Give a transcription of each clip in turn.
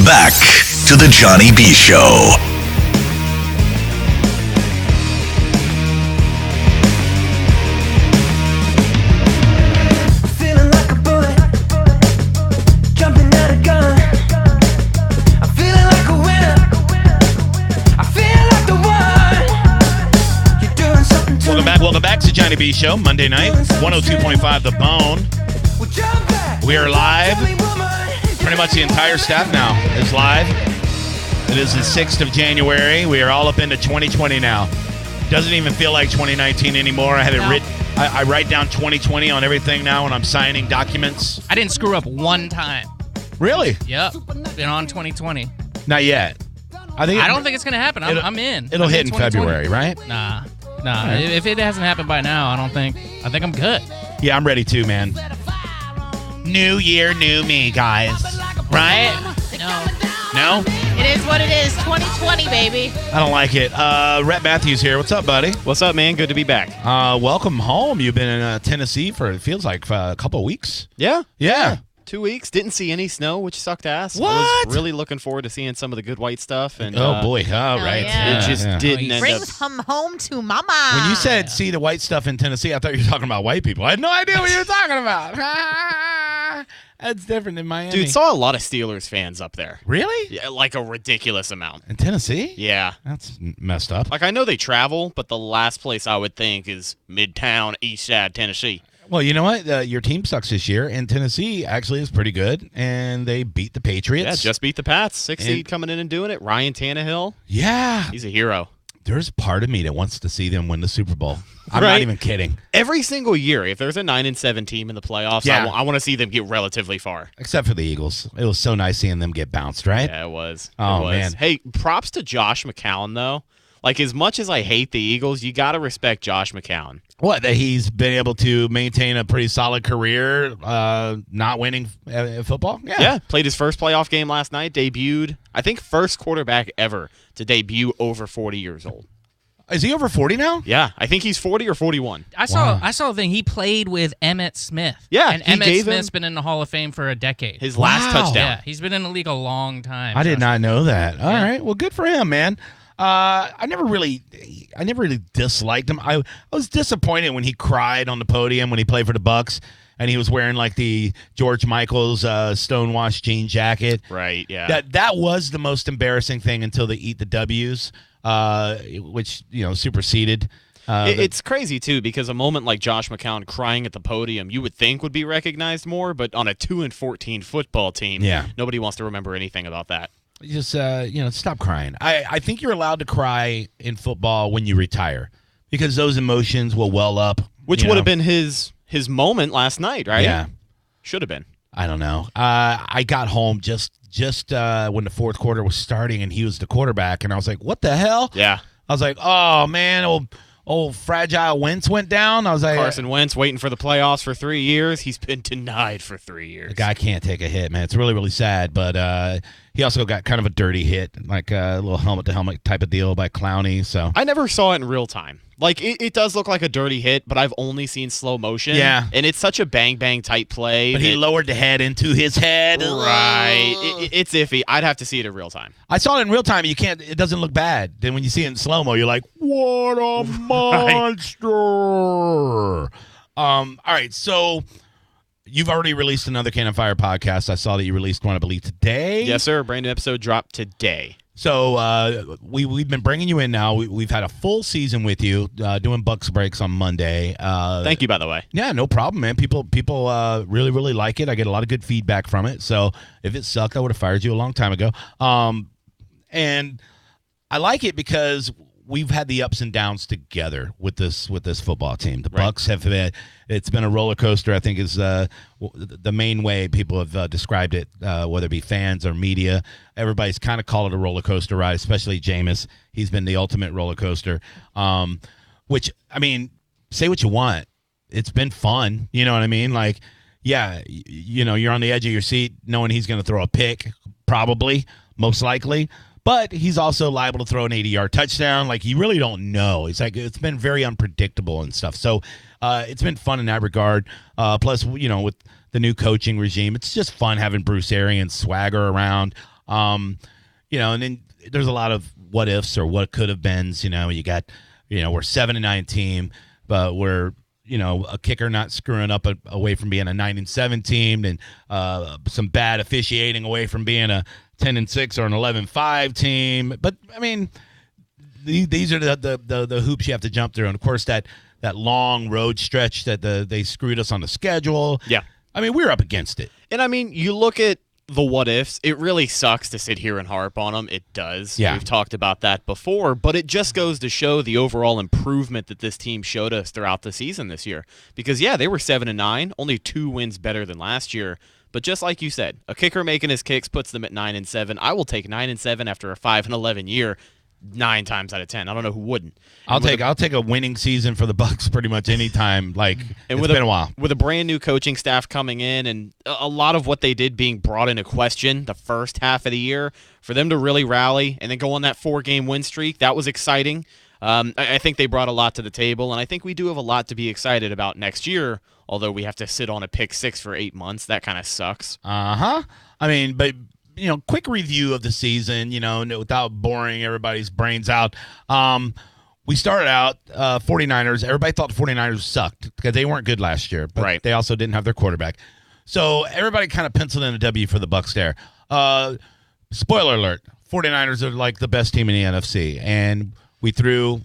Welcome back to the Johnny B. Show. Welcome back to Johnny B. Show, Monday night, 102.5 The Bone. We are live. Pretty much the entire staff now is live. It is the 6th of January. We are all up into 2020 now. Doesn't even feel like 2019 anymore. I have it written. I write down 2020 on everything now when I'm signing documents. I didn't screw up one time. Really? Yep. Been on 2020. Not yet. I don't think it's going to happen. I'm in. It'll hit in February, right? Nah. Right. If it hasn't happened by now, I think I'm good. Yeah, I'm ready too, man. New year, new me, guys. Right? No? It is what it is. 2020, baby. I don't like it. Rhett Matthews here. What's up, buddy? What's up, man? Good to be back. Welcome home. You've been in Tennessee for, it feels like, a couple of weeks. Yeah. 2 weeks. Didn't see any snow, which sucked ass. What? I was really looking forward to seeing some of the good white stuff. And oh, boy. Oh, right. Yeah. It just didn't end Bring up. some home to mama. When you said see the white stuff in Tennessee, I thought you were talking about white people. I had no idea what you were talking about. That's different than Miami. Dude, saw a lot of Steelers fans up there. Really? Yeah, like a ridiculous amount. In Tennessee? Yeah. That's messed up. Like, I know they travel, but the last place I would think is Midtown, East Side, Tennessee. Well, you know what? Your team sucks this year, and Tennessee actually is pretty good, and they beat the Patriots. Yeah, just beat the Pats. 6 seed coming in and doing it. Ryan Tannehill. Yeah. He's a hero. There's part of me that wants to see them win the Super Bowl. I'm Right. not even kidding. Every single year, if there's a 9-7 team in the playoffs, Yeah. I want to see them get relatively far. Except for the Eagles. It was so nice seeing them get bounced, right? Yeah, it was. Oh, it was. man. Hey, props to Josh McCown, though. Like, as much as I hate the Eagles, you got to respect Josh McCown. What, that he's been able to maintain a pretty solid career, not winning football? Yeah, played his first playoff game last night, debuted, I think, first quarterback ever to debut over 40 years old. Is he over 40 now? Yeah, I think he's 40 or 41. I saw a thing. He played with Emmitt Smith. Yeah, and he Emmitt gave Smith's him been in the Hall of Fame for a decade. His last touchdown. Yeah, he's been in the league a long time. I did not know that. All Yeah. right. Well, good for him, man. I never really disliked him. I was disappointed when he cried on the podium when he played for the Bucs, and he was wearing like the George Michael's stonewashed jean jacket. Right, yeah. That was the most embarrassing thing until they eat the W's, which superseded. It's crazy, too, because a moment like Josh McCown crying at the podium you would think would be recognized more, but on a 2-14 football team, nobody wants to remember anything about that. Just stop crying. I think you're allowed to cry in football when you retire because those emotions will well up. Which would have been his moment last night, right? Yeah. Should have been. I don't know. I got home just when the fourth quarter was starting and he was the quarterback, and I was like, what the hell? Yeah. I was like, oh, man, old fragile Wentz went down. I was like, Carson Wentz waiting for the playoffs for 3 years. He's been denied for 3 years. The guy can't take a hit, man. It's really, really sad, but he also got kind of a dirty hit, like a little helmet-to-helmet type of deal by Clowney. So I never saw it in real time. Like, it does look like a dirty hit, but I've only seen slow motion. Yeah. And it's such a bang-bang type play. But he lowered the head into his head. Right. It's iffy. I'd have to see it in real time. I saw it in real time. It doesn't look bad. Then when you see it in slow-mo, you're like, what a monster. All right, so you've already released another Cannon Fire podcast. I saw that you released one, I believe, today. Yes, sir. Brand new episode dropped today. So we've been bringing you in now. We've had a full season with you, doing Bucs Breaks on Monday. Thank you, by the way. Yeah, no problem, man. People really, really like it. I get a lot of good feedback from it. So if it sucked, I would have fired you a long time ago. And I like it because we've had the ups and downs together with this football team. The Bucs have it's been a roller coaster, I think is the main way people have described it, whether it be fans or media. Everybody's kind of called it a roller coaster ride, especially Jameis. He's been the ultimate roller coaster, which, I mean, say what you want. It's been fun. You know what I mean? Like, yeah, you're on the edge of your seat knowing he's going to throw a pick, probably, most likely. But he's also liable to throw an 80-yard touchdown. Like, you really don't know. It's been very unpredictable and stuff. So it's been fun in that regard. Plus, with the new coaching regime, it's just fun having Bruce Arians swagger around. And then there's a lot of what ifs or what could have beens. You got, we're 7-9 team, but we're a kicker not screwing up away from being a 9-7 team, and some bad officiating away from being a 10-6 or an 11-5 team. But I mean, these are the hoops you have to jump through, and of course that long road stretch that they screwed us on the schedule. Yeah, I mean, we're up against it. And I mean, you look at the what ifs, it really sucks to sit here and harp on them. It does. Yeah. We've talked about that before, but it just goes to show the overall improvement that this team showed us throughout the season this year. Because, yeah, they were 7-9, only 2 wins better than last year. But just like you said, a kicker making his kicks puts them at 9-7. I will take 9-7 after a 5-11 year 9 times out of 10. I don't know who wouldn't. I'll take a winning season for the Bucs pretty much any time. It's been a while. With a brand new coaching staff coming in and a lot of what they did being brought into question the first half of the year, for them to really rally and then go on that 4-game win streak, that was exciting. I think they brought a lot to the table, and I think we do have a lot to be excited about next year, although we have to sit on a pick 6 for 8 months. That kind of sucks. I mean, but quick review of the season, without boring everybody's brains out. We started out 49ers. Everybody thought the 49ers sucked because they weren't good last year, but right. They also didn't have their quarterback. So everybody kind of penciled in a W for the Bucs there. Spoiler alert, 49ers are like the best team in the NFC, and we threw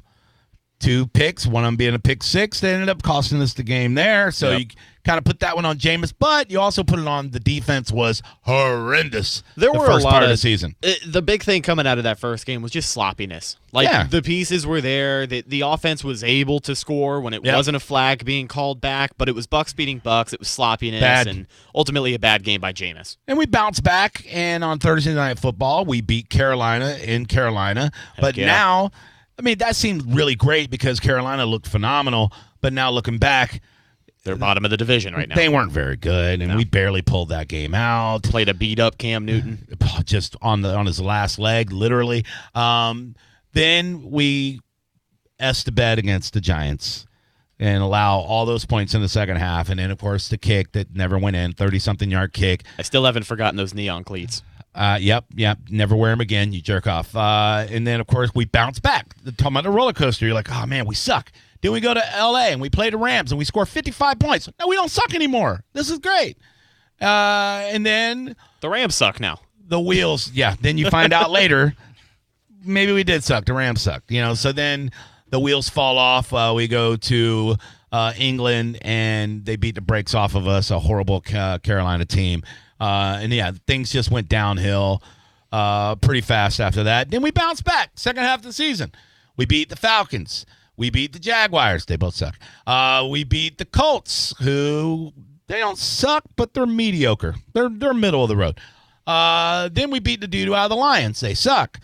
2 picks, one of them being a pick 6. They ended up costing us the game there. So you kind of put that one on Jameis, but you also put it on the defense was horrendous. There were first a lot part of the season. The big thing coming out of that first game was just sloppiness. The pieces were there. The offense was able to score when it wasn't a flag being called back, but it was Bucs beating Bucs. It was sloppiness and ultimately a bad game by Jameis. And we bounced back, and on Thursday Night Football, we beat Carolina in Carolina. But now, I mean, that seemed really great because Carolina looked phenomenal, but now looking back, they're bottom of the division right now. They weren't very good, and we barely pulled that game out. Played a beat-up Cam Newton. Just on his last leg, literally. Then we S to bed against the Giants and allow all those points in the second half, and then, of course, the kick that never went in, 30-something-yard kick. I still haven't forgotten those neon cleats. Yep. Never wear them again, you jerk off. And then, of course, we bounce back. Talking about the roller coaster, you're like, oh, man, we suck. Then we go to L.A. and we play the Rams and we score 55 points. No, we don't suck anymore. This is great. And then the Rams suck now. The wheels, then you find out later, maybe we did suck. The Rams sucked. So then the wheels fall off. We go to England and they beat the brakes off of us, a horrible Carolina team. And things just went downhill pretty fast after that. Then we bounced back. Second half of the season, we beat the Falcons. We beat the Jaguars. They both suck. We beat the Colts, who they don't suck, but they're mediocre. They're middle of the road. Then we beat the dude out of the Lions. They suck.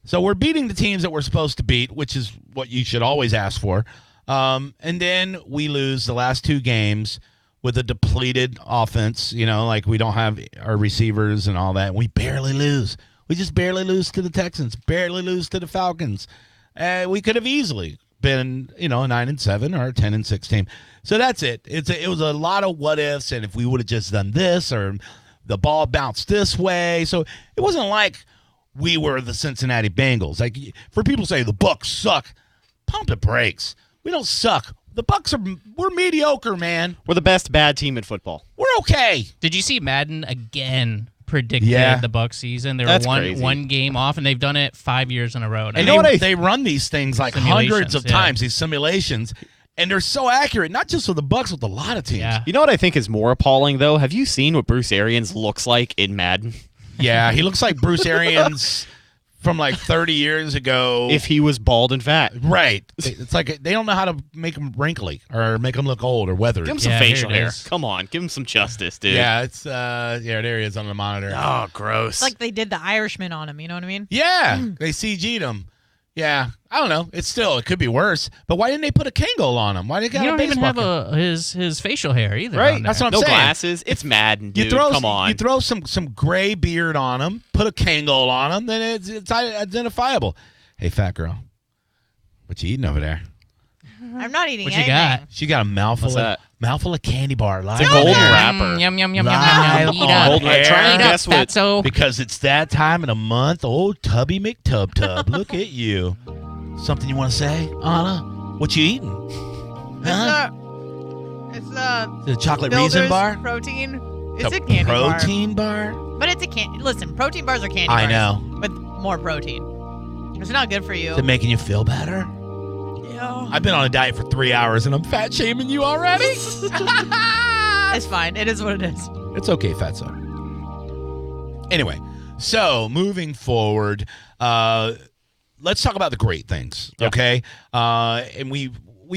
So we're beating the teams that we're supposed to beat, which is what you should always ask for. And then we lose the last 2 games with a depleted offense. We don't have our receivers and all that. We barely lose. We just barely lose to the Texans, barely lose to the Falcons. We could have easily been, a 9-7 or a 10-6 team. So that's it. It was a lot of what ifs, and if we would have just done this or the ball bounced this way. So it wasn't like we were the Cincinnati Bengals. Like, for people to say the Bucs suck, pump the brakes. We don't suck. The Bucs we're mediocre, man. We're the best bad team in football. We're okay. Did you see Madden again predicted the Bucs season? They were one game off, and they've done it 5 years in a row now. And they run these things like hundreds of times, these simulations, and they're so accurate, not just with the Bucs, with a lot of teams. Yeah. You know what I think is more appalling, though? Have you seen what Bruce Arians looks like in Madden? Yeah, he looks like Bruce Arians from like 30 years ago. If he was bald and fat. Right. It's like they don't know how to make him wrinkly or make him look old or weathered. Give him some facial hair. Come on. Give him some justice, dude. Yeah, it's there he is on the monitor. Oh, gross. It's like they did the Irishman on him, you know what I mean? Yeah, they CG'd him. Yeah, I don't know. It could be worse. But why didn't they put a Kangol on him? Why did they got a baseball? He don't even have his facial hair either. Right, that's what I'm saying. No glasses. It's Madden, dude. Come on. You throw some gray beard on him, put a Kangol on him, then it's identifiable. Hey, fat girl, what you eating over there? I'm not eating What anything. you got? She got a mouthful of candy bar. It's a golden wrapper. Yum, yum, yum, yum, Live yum, yum. Eat on up. Golden wrapper. Try and Eat up, guess what? fatso. Because it's that time of the month. Old Tubby McTub. Look at you. Something you want to say, Anna? What you eating? Huh? It's The chocolate Builder's raisin bar? protein. It's a candy protein bar? But it's a candy. Listen, protein bars are candy I bars. know. With more protein. It's not good for you. Is it making you feel better? Yeah. I've been on a diet for 3 hours and I'm fat shaming you already? It's fine. It is what it is. It's okay, fatso. Anyway, so moving forward, let's talk about the great things, okay? And we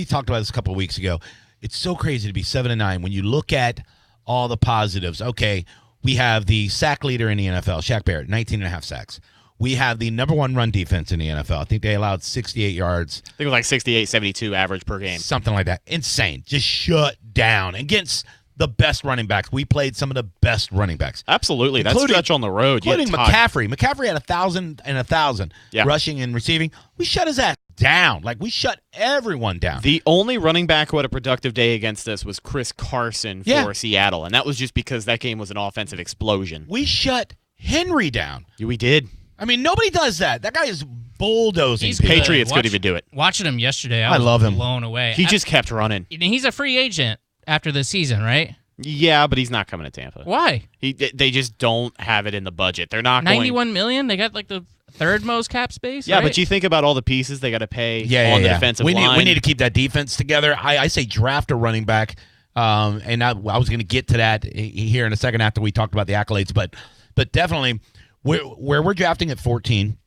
talked about this a couple of weeks ago. It's so crazy to be 7-9 when you look at all the positives. Okay, we have the sack leader in the NFL, Shaq Barrett, 19.5 sacks. We have the number one run defense in the NFL. I think they allowed 68 yards. I think it was like 68, 72 average per game. Something like that. Insane. Just shut down against the best running backs. We played some of the best running backs. Absolutely. That stretch on the road. Including McCaffrey. McCaffrey had 1,000 and 1,000 rushing and receiving. We shut his ass down. Like, we shut everyone down. The only running back who had a productive day against us was Chris Carson for Seattle, and that was just because that game was an offensive explosion. We shut Henry down. Yeah, we did. I mean, nobody does that. That guy is bulldozing. He's people. Patriots couldn't even do it. Watching him yesterday, I love him. Blown away. He just kept running. He's a free agent after this season, right? Yeah, but he's not coming to Tampa. Why? They just don't have it in the budget. They're not going. $91 million. They got like the third most cap space. Yeah, right? but you think about all the pieces they got to pay on the defensive line. We need to keep that defense together. I say draft a running back, and I was going to get to that here in a second after we talked about the accolades, but definitely where we're drafting at 14,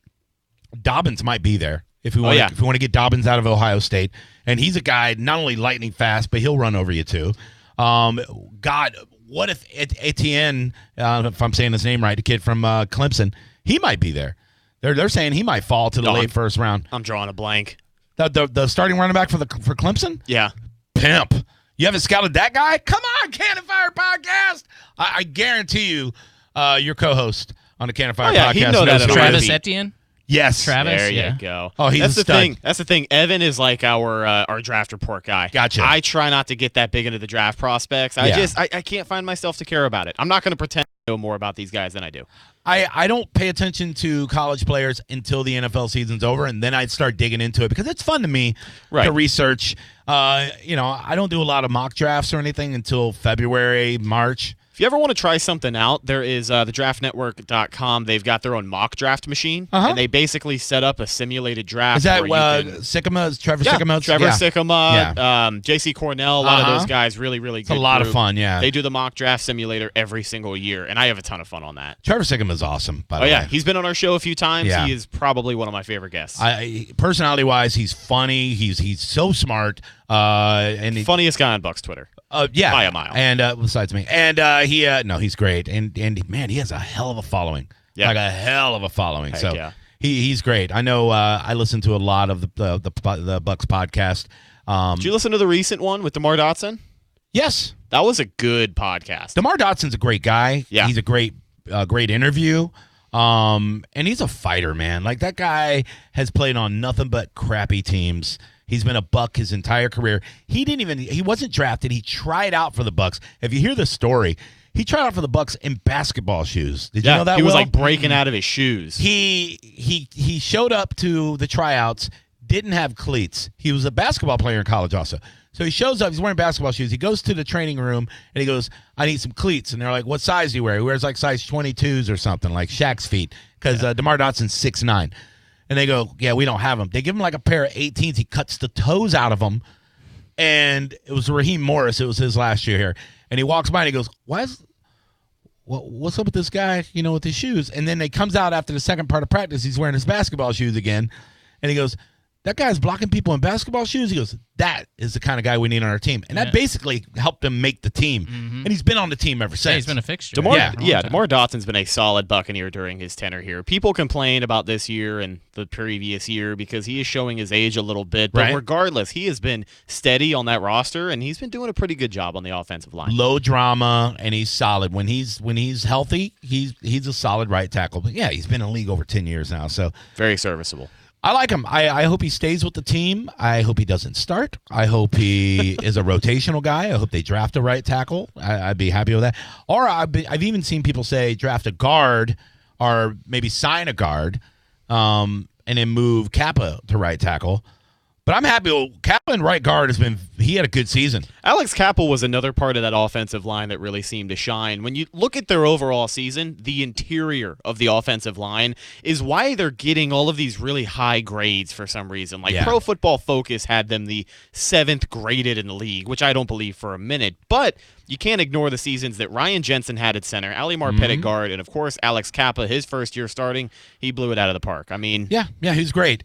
Dobbins might be there if we want to get Dobbins out of Ohio State, and he's a guy not only lightning fast, but he'll run over you too. God, what if Etienne, if I'm saying his name right, the kid from Clemson, he might be there. They're saying he might fall to the late first round. I'm drawing a blank. The starting running back for Clemson? Yeah. Pimp. You haven't scouted that guy? Come on, Cannon Fire Podcast. I guarantee you, your co-host on the Cannon Fire Podcast. He know that Travis Etienne? Yes. Travis. There you go. Oh, he's That's a the stud. thing. That's the thing. Evan is like our draft report guy. Gotcha. I try not to get that big into the draft prospects. I can't find myself to care about it. I'm not going to pretend to know more about these guys than I do. I don't pay attention to college players until the NFL season's over, and then I'd start digging into it because it's fun to me to research. I don't do a lot of mock drafts or anything until February, March. If you ever want to try something out, there is thedraftnetwork.com. They've got their own mock draft machine, and they basically set up a simulated draft. Is that Sycamore? Trevor Sycamore? Trevor Sycamore, J.C. Cornell, a lot of those guys, really, really good. It's a lot of fun, yeah. They do the mock draft simulator every single year, and I have a ton of fun on that. Trevor Sycamore is awesome, by the way. Oh, yeah. He's been on our show a few times. Yeah. He is probably one of my favorite guests. Personality-wise, he's funny. He's so smart. And funniest guy on Bucs Twitter. Yeah, by a mile. And besides me, and he's great. And man, he has a hell of a following. Yeah, like a hell of a following. Heck so yeah. he's great. I know. I listen to a lot of the Bucs podcast. Did you listen to the recent one with DeMar Dotson? Yes, that was a good podcast. DeMar Dotson's a great guy. Yeah, he's a great interview. And he's a fighter, man. Like, that guy has played on nothing but crappy teams. He's been a Buck his entire career. He wasn't drafted. He tried out for the Bucs. If you hear the story, he tried out for the Bucs in basketball shoes. Did you know that? He was like breaking out of his shoes. He showed up to the tryouts, didn't have cleats. He was a basketball player in college also. So he shows up, he's wearing basketball shoes. He goes to the training room and he goes, "I need some cleats." And they're like, "What size do you wear?" He wears like size 22s or something, like Shaq's feet, because DeMar Dotson's 6'9". And they go, "Yeah, we don't have them." They give him like a pair of 18s. He cuts the toes out of them. And it was Raheem Morris. It was his last year here. And he walks by and he goes, what's up with this guy, with his shoes? And then he comes out after the second part of practice. He's wearing his basketball shoes again. And he goes, "That guy's blocking people in basketball shoes?" He goes, "That is the kind of guy we need on our team." And that basically helped him make the team. Mm-hmm. And he's been on the team ever since. Yeah, he's been a fixture. DeMar Dotson's been a solid Buccaneer during his tenure here. People complain about this year and the previous year because he is showing his age a little bit. But regardless, he has been steady on that roster, and he's been doing a pretty good job on the offensive line. Low drama, and he's solid. When he's healthy, he's a solid right tackle. But, yeah, he's been in the league over 10 years now. So very serviceable. I like him. I hope he stays with the team. I hope he doesn't start. I hope he is a rotational guy. I hope they draft a right tackle. I'd be happy with that. Or I've even seen people say draft a guard or maybe sign a guard and then move Kappa to right tackle. But I'm happy. Kappa and right guard he had a good season. Alex Capel was another part of that offensive line that really seemed to shine. When you look at their overall season, the interior of the offensive line is why they're getting all of these really high grades for some reason. Like Pro Football Focus had them the 7th graded in the league, which I don't believe for a minute. But you can't ignore the seasons that Ryan Jensen had at center, Ali Marpet at guard, and of course Alex Kappa, his first year starting, he blew it out of the park. I mean, yeah, he's great.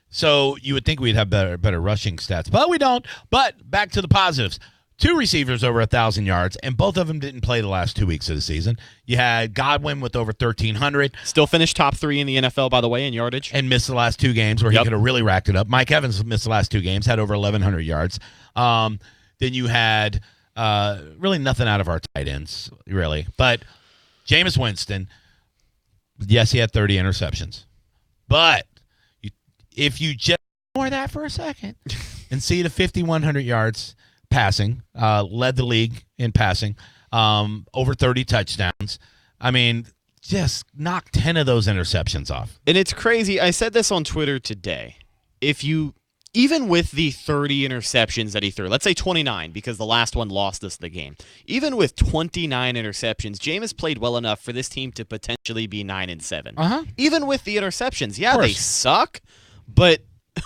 So you would think we'd have better rushing stats, but we don't. But back to the positives. 2 receivers over 1,000 yards, and both of them didn't play the last 2 weeks of the season. You had Godwin with over 1,300. Still finished top 3 in the NFL, by the way, in yardage. And missed the last 2 games where he could have really racked it up. Mike Evans missed the last 2 games, had over 1,100 yards. Then you had really nothing out of our tight ends, really. But Jameis Winston, yes, he had 30 interceptions. But if you just ignore that for a second and see the 5,100 yards passing, led the league in passing, over 30 touchdowns. I mean, just knock 10 of those interceptions off. And it's crazy. I said this on Twitter today. Even with the 30 interceptions that he threw, let's say 29 because the last one lost us the game. Even with 29 interceptions, Jameis played well enough for this team to potentially be 9-7. Even with the interceptions, they suck. But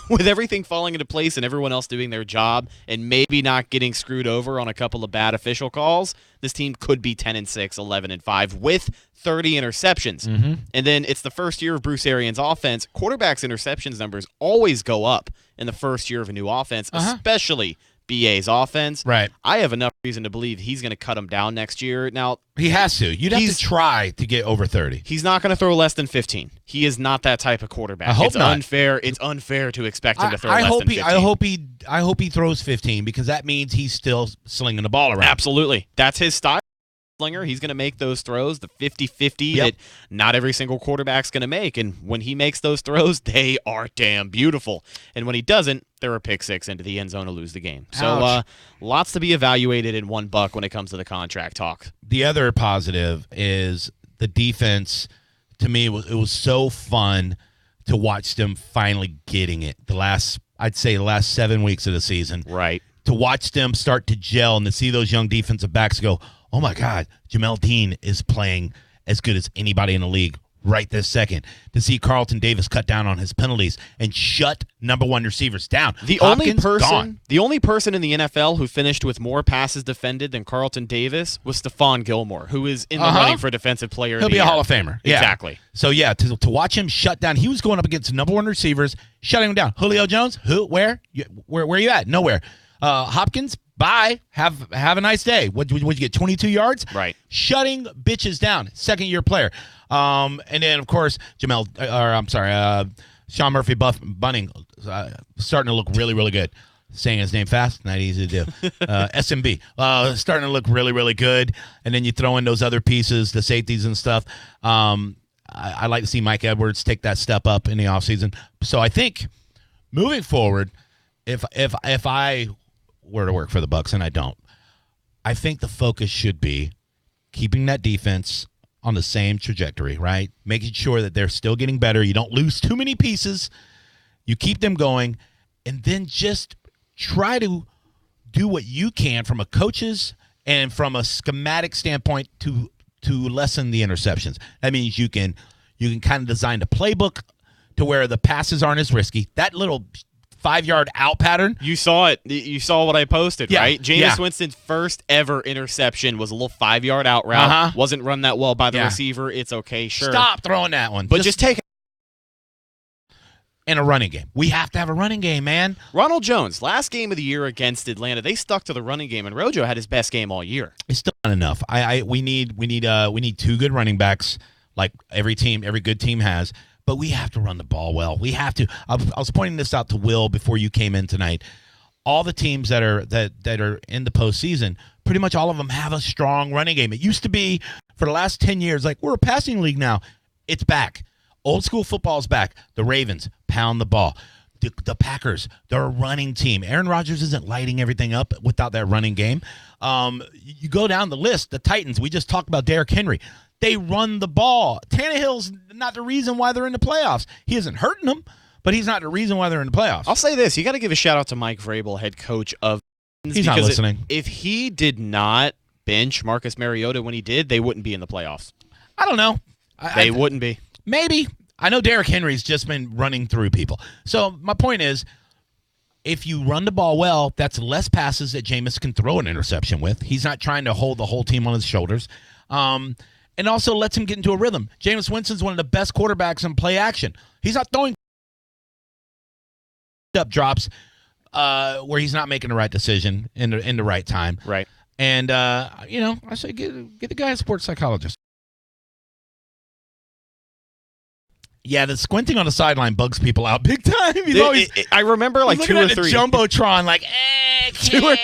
with everything falling into place and everyone else doing their job and maybe not getting screwed over on a couple of bad official calls, this team could be 10-6, 11-5 with 30 interceptions. And then it's the first year of Bruce Arians' offense. Quarterbacks' interceptions numbers always go up in the first year of a new offense, especially BA's offense. Right. I have enough reason to believe he's going to cut him down next year. Now, he has to. You'd have to try to get over 30. He's not going to throw less than 15. He is not that type of quarterback. I hope it's not. unfair. It's unfair to expect him to throw less than 15. I hope he throws 15 because that means he's still slinging the ball around. Absolutely. That's his style. Slinger, he's going to make those throws, the 50-50 that not every single quarterback's going to make. And when he makes those throws, they are damn beautiful. And when he doesn't, they're a pick six into the end zone to lose the game. So lots to be evaluated in one Buck when it comes to the contract talk. The other positive is the defense. To me, it was so fun to watch them finally getting it. I'd say the last 7 weeks of the season. Right. To watch them start to gel and to see those young defensive backs go, oh, my God, Jamel Dean is playing as good as anybody in the league right this second. To see Carlton Davis cut down on his penalties and shut number 1 receivers down. The only person in the NFL who finished with more passes defended than Carlton Davis was Stephon Gilmore, who is in the running for Defensive Player of the Year. He'll be a Hall of Famer. Yeah. Exactly. So, to watch him shut down, he was going up against number 1 receivers, shutting him down. Julio Jones, who, where are you at? Nowhere. Hopkins, bye. Have a nice day. Would you get 22 yards? Right. Shutting bitches down. Second-year player. And then, of course, Sean Murphy Bunning starting to look really, really good. Saying his name fast, not easy to do. SMB. Starting to look really, really good. And then you throw in those other pieces, the safeties and stuff. I like to see Mike Edwards take that step up in the offseason. So I think moving forward, if I were to work for the Bucs, and I don't, I think the focus should be keeping that defense on the same trajectory, right? Making sure that they're still getting better. You don't lose too many pieces. You keep them going, and then just try to do what you can from a coach's and from a schematic standpoint to lessen the interceptions. That means you can kind of design the playbook to where the passes aren't as risky. That little 5-yard out pattern. You saw it. You saw what I posted, right? Jameis Winston's first ever interception was a little 5-yard out route. Wasn't run that well by the receiver. It's okay, sure. Stop throwing that one. But just take it. In a running game. We have to have a running game, man. Ronald Jones, last game of the year against Atlanta, they stuck to the running game, and Rojo had his best game all year. It's still not enough. We need 2 good running backs, like every good team has. But we have to run the ball well. We have to. I was pointing this out to Will before you came in tonight. All the teams that are in the postseason, pretty much all of them have a strong running game. It used to be for the last 10 years, like we're a passing league now. It's back. Old school football's back. The Ravens pound the ball. The Packers, they're a running team. Aaron Rodgers isn't lighting everything up without that running game. You go down the list, the Titans, we just talked about Derrick Henry. They run the ball. Tannehill's not the reason why they're in the playoffs. He isn't hurting them, but he's not the reason why they're in the playoffs. I'll say this. You got to give a shout-out to Mike Vrabel, head coach of He's not listening. If he did not bench Marcus Mariota when he did, they wouldn't be in the playoffs. I don't know. They wouldn't be. Maybe. I know Derrick Henry's just been running through people. So my point is, if you run the ball well, that's less passes that Jameis can throw an interception with. He's not trying to hold the whole team on his shoulders. And also lets him get into a rhythm. Jameis Winston's one of the best quarterbacks in play action. He's not throwing up drops where he's not making the right decision in the right time. Right. And, I say get the guy a sports psychologist. Yeah, the squinting on the sideline bugs people out big time. I remember like 2 or 3 jumbotron, like 2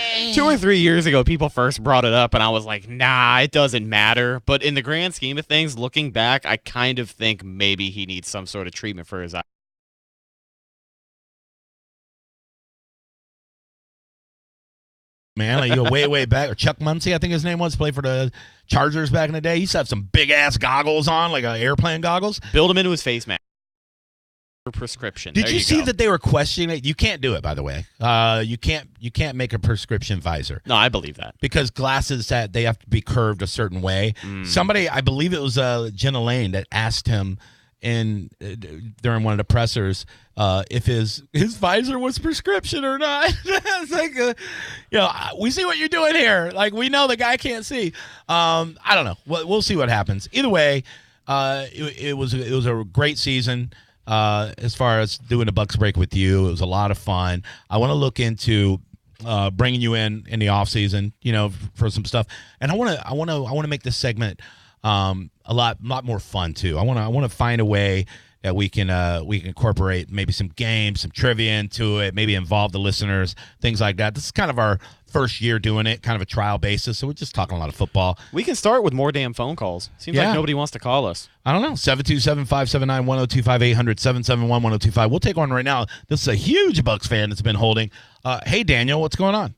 or 3 years ago, people first brought it up, and I was like, nah, it doesn't matter. But in the grand scheme of things, looking back, I kind of think maybe he needs some sort of treatment for his eye. Man, like you go way back. Or Chuck Muncie, I think his name was, played for the Chargers back in the day. He used to have some big ass goggles on, like airplane goggles. Build him into his face mask. For prescription. Did you see that they were questioning it? You can't do it, by the way. You can't make a prescription visor. No, I believe that because glasses that they have to be curved a certain way. Somebody, I believe it was Jenna Lane, that asked him during one of the pressers if his visor was prescription or not. It's like, we see what you're doing here. Like, we know the guy can't see. I don't know. We'll see what happens. Either way, it was a great season. As far as doing a Bucs Break with you, it was a lot of fun. I want to look into bringing you in the offseason, for some stuff, and I want to make this segment a lot more fun too. I want to find a way that we can incorporate maybe some games, some trivia into it, maybe involve the listeners, things like that. This is kind of our first year doing it, kind of a trial basis, so we're just talking a lot of football. We can start with more damn phone calls. Seems like nobody wants to call us. I don't know. 727-579-1025, 800-771-1025. We'll take one right now. This is a huge Bucs fan that's been holding. Hey, Daniel, what's going on?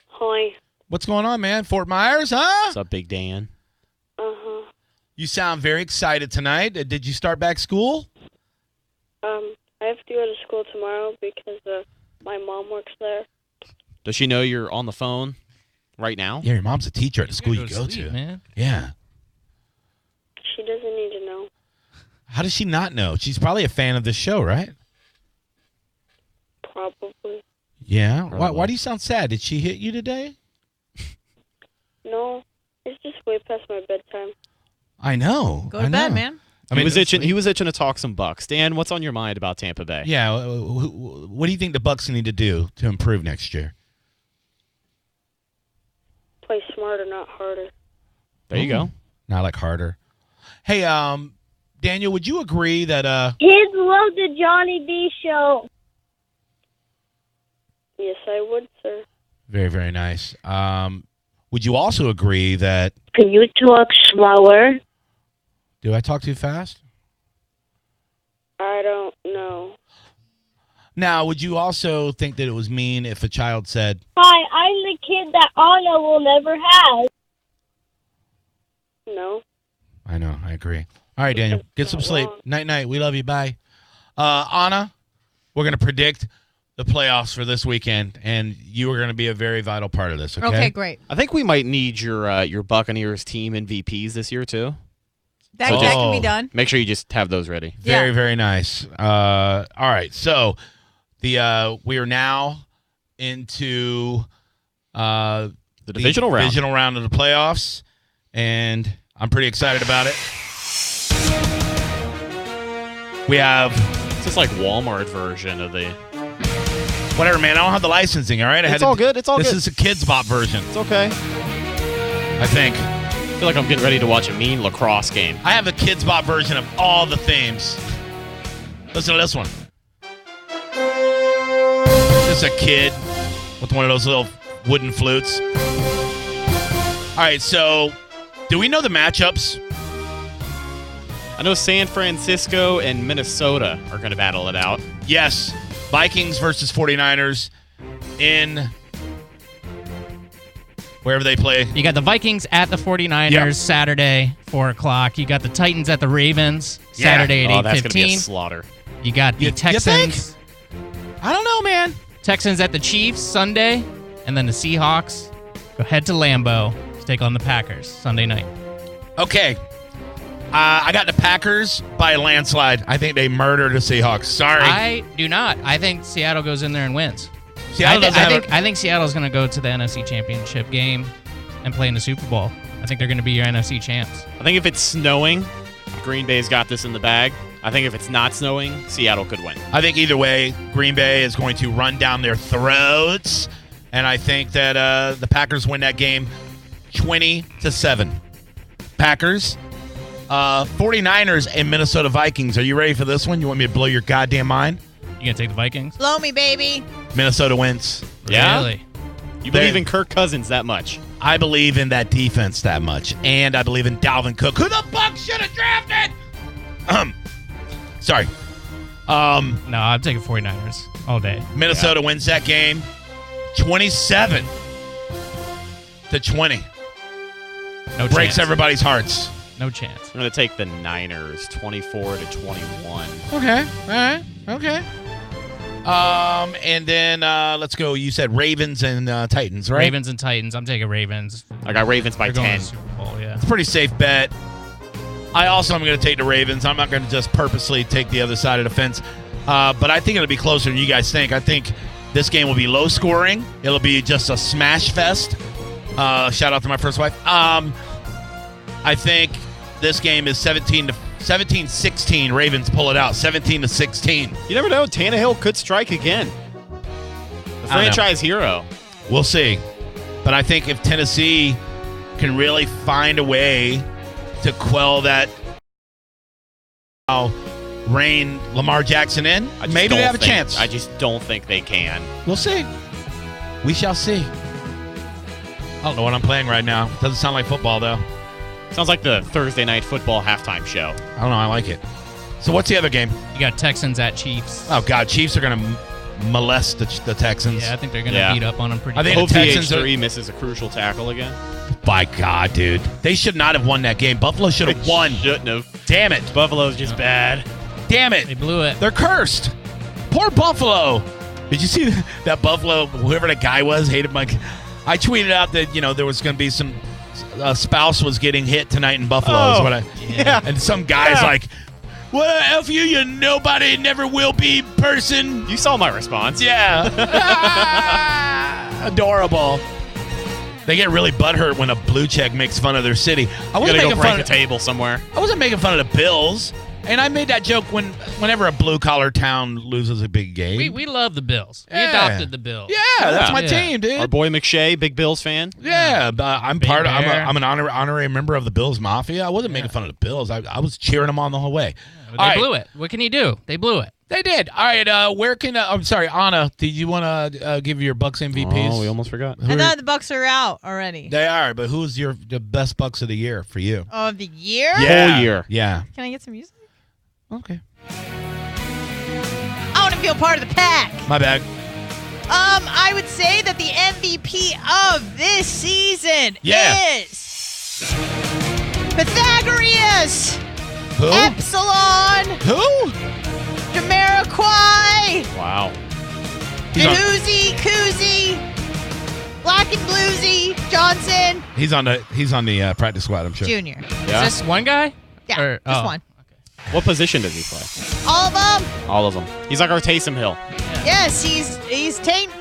Hi. What's going on, man? Fort Myers, huh? What's up, Big Dan? Uh-huh. You sound very excited tonight. Did you start back school? I have to go to school tomorrow because my mom works there. Does she know you're on the phone right now? Yeah, your mom's a teacher at the school you go to. Man. Yeah. She doesn't need to know. How does she not know? She's probably a fan of this show, right? Probably. Yeah. Probably. Why do you sound sad? Did she hit you today? No. It's just way past my bedtime. I know. Go to bed, man. I mean, he was itching to talk some Bucs. Dan, what's on your mind about Tampa Bay? Yeah. What do you think the Bucs need to do to improve next year? Play smarter, not harder. There you go. Not like harder. Hey, Daniel, would you agree that Kids love the Johnny B show. Yes, I would, sir. Very, very nice. Would you also agree that... Can you talk slower? Do I talk too fast? I don't know. Now, would you also think that it was mean if a child said... Hi, I'm the kid that Anna will never have. No. I know, I agree. All right, Daniel, get some sleep. Night-night. We love you. Bye. Anna, we're going to predict the playoffs for this weekend, and you are going to be a very vital part of this, okay? Okay, great. I think we might need your Buccaneers team MVPs this year, too. That can be done. Make sure you just have those ready. Very, very nice. All right, so we are now into the divisional round of the playoffs, and I'm pretty excited about it. We have... It's just like Walmart version of the... Whatever, man. I don't have the licensing, all right? It's all good. This is a Kids Bop version. It's okay. I think. I feel like I'm getting ready to watch a mean lacrosse game. I have a Kids Bop version of all the themes. Listen to this one. This is a kid with one of those little wooden flutes. All right, so do we know the matchups? I know San Francisco and Minnesota are going to battle it out. Yes. Vikings versus 49ers in wherever they play. You got the Vikings at the 49ers Saturday, 4 o'clock. You got the Titans at the Ravens Saturday at 8:15. That's going to be a slaughter. You got the Texans. I don't know, man. Texans at the Chiefs Sunday, and then the Seahawks go head to Lambeau to take on the Packers Sunday night. Okay. I got the Packers by a landslide. I think they murdered the Seahawks. Sorry. I do not. I think Seattle goes in there and wins. I think Seattle's going to go to the NFC Championship game and play in the Super Bowl. I think they're going to be your NFC champs. I think if it's snowing, Green Bay's got this in the bag. I think if it's not snowing, Seattle could win. I think either way, Green Bay is going to run down their throats, and I think that the Packers win that game 20-7. Packers. 49ers and Minnesota Vikings. Are you ready for this one? You want me to blow your goddamn mind? You going to take the Vikings? Blow me, baby. Minnesota wins. Yeah? Really? You believe in Kirk Cousins that much? I believe in that defense that much, and I believe in Dalvin Cook, who the Bucs should have drafted. Sorry. No, I'm taking 49ers all day. Minnesota wins that game 27-20. No Breaks chance. everybody's hearts. No chance. I'm going to take the Niners 24-21. Okay. All right. Okay. And then let's go. You said Ravens and Titans, right? Ravens and Titans. I'm taking Ravens. I got Ravens by They're going 10. to the Super Bowl, yeah. It's a pretty safe bet. I also am going to take the Ravens. I'm not going to just purposely take the other side of the fence. But I think it'll be closer than you guys think. I think this game will be low scoring. It'll be just a smash fest. Shout out to my first wife. I think this game is 17-16. Ravens pull it out. 17-16. You never know. Tannehill could strike again. The franchise hero. We'll see. But I think if Tennessee can really find a way to quell that rein Lamar Jackson in, maybe they have a chance. I just don't think they can. We'll see. We shall see. I don't know what I'm playing right now. Doesn't sound like football, though. Sounds like the Thursday Night Football halftime show. I don't know. I like it. So what's the other game? You got Texans at Chiefs. Oh, God. Chiefs are going to molest the Texans. Yeah, I think they're going to beat up on them pretty I think good. the Texans VH3 misses a crucial tackle again. By God, dude. They should not have won that game. Buffalo should have won. Shouldn't have. Damn it. Buffalo's just bad. Damn it. They blew it. They're cursed. Poor Buffalo. Did you see that Buffalo, whoever that guy was, hated my... I tweeted out that, there was going to be some... spouse was getting hit tonight in Buffalo. Yeah. And some guy's like, what the F you nobody never will be person. You saw my response. Yeah. Adorable. They get really butthurt when a blue check makes fun of their city. I wasn't making fun of a table somewhere. I wasn't making fun of the Bills. And I made that joke whenever a blue-collar town loses a big game. We love the Bills. We Yeah. adopted the Bills. Yeah, that's my team, dude. Our boy McShay, big Bills fan. Yeah, I'm Big part of. Bear. I'm an honorary member of the Bills Mafia. I wasn't making fun of the Bills. I was cheering them on the whole way. They blew it. What can you do? They blew it. They did. All right. Where can? I'm sorry, Anna. Did you want to give your Bucs MVPs? Oh, we almost forgot. I thought the Bucs are out already. They are, but who's the best Bucs of the year for you? Of the year? Yeah. Whole year. Yeah. Can I get some music? Okay. I want to feel part of the pack. My bad. I would say that the MVP of this season is Pythagoras. Who? Epsilon. Who? Jamiroquai. Wow. Whoozy, Koozie. Black and Bluesy. Johnson. He's on the practice squad, I'm sure. Junior. Yeah. Is this one guy? Yeah, Or- just oh. one. What position does he play? All of them. All of them. He's like our Taysom Hill. Yes, he's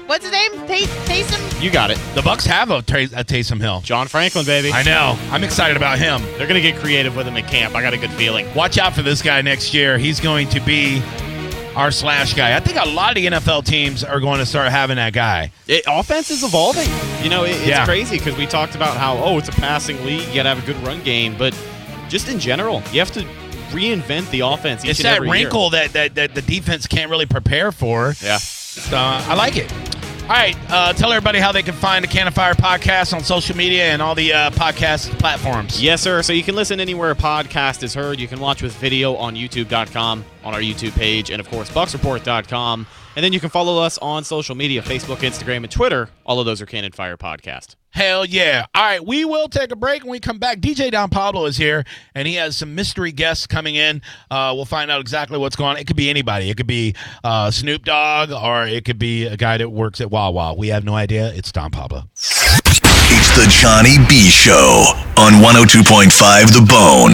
what's his name? Taysom? You got it. The Bucs have a Taysom Hill. John Franklin, baby. I know. I'm excited about him. They're going to get creative with him at camp. I got a good feeling. Watch out for this guy next year. He's going to be our slash guy. I think a lot of the NFL teams are going to start having that guy. Offense is evolving. It's Yeah. crazy because we talked about how, it's a passing league. You got to have a good run game. But just in general, you have to reinvent the offense each It's and that every wrinkle that the defense can't really prepare for. year. Yeah. So I like it. All right, tell everybody how they can find the Can of Fire podcast on social media and all the podcast platforms. Yes, sir. So you can listen anywhere a podcast is heard. You can watch with video on youtube.com, on our YouTube page, and, of course, bucksreport.com. And then you can follow us on social media, Facebook, Instagram, and Twitter. All of those are Can and Fire Podcast. Hell yeah. All right, we will take a break. When we come back, DJ Don Pablo is here, and he has some mystery guests coming in. We'll find out exactly what's going on. It could be anybody. It could be Snoop Dogg, or it could be a guy that works at Wawa. We have no idea. It's Don Pablo. It's the Johnny B Show on 102.5 The Bone.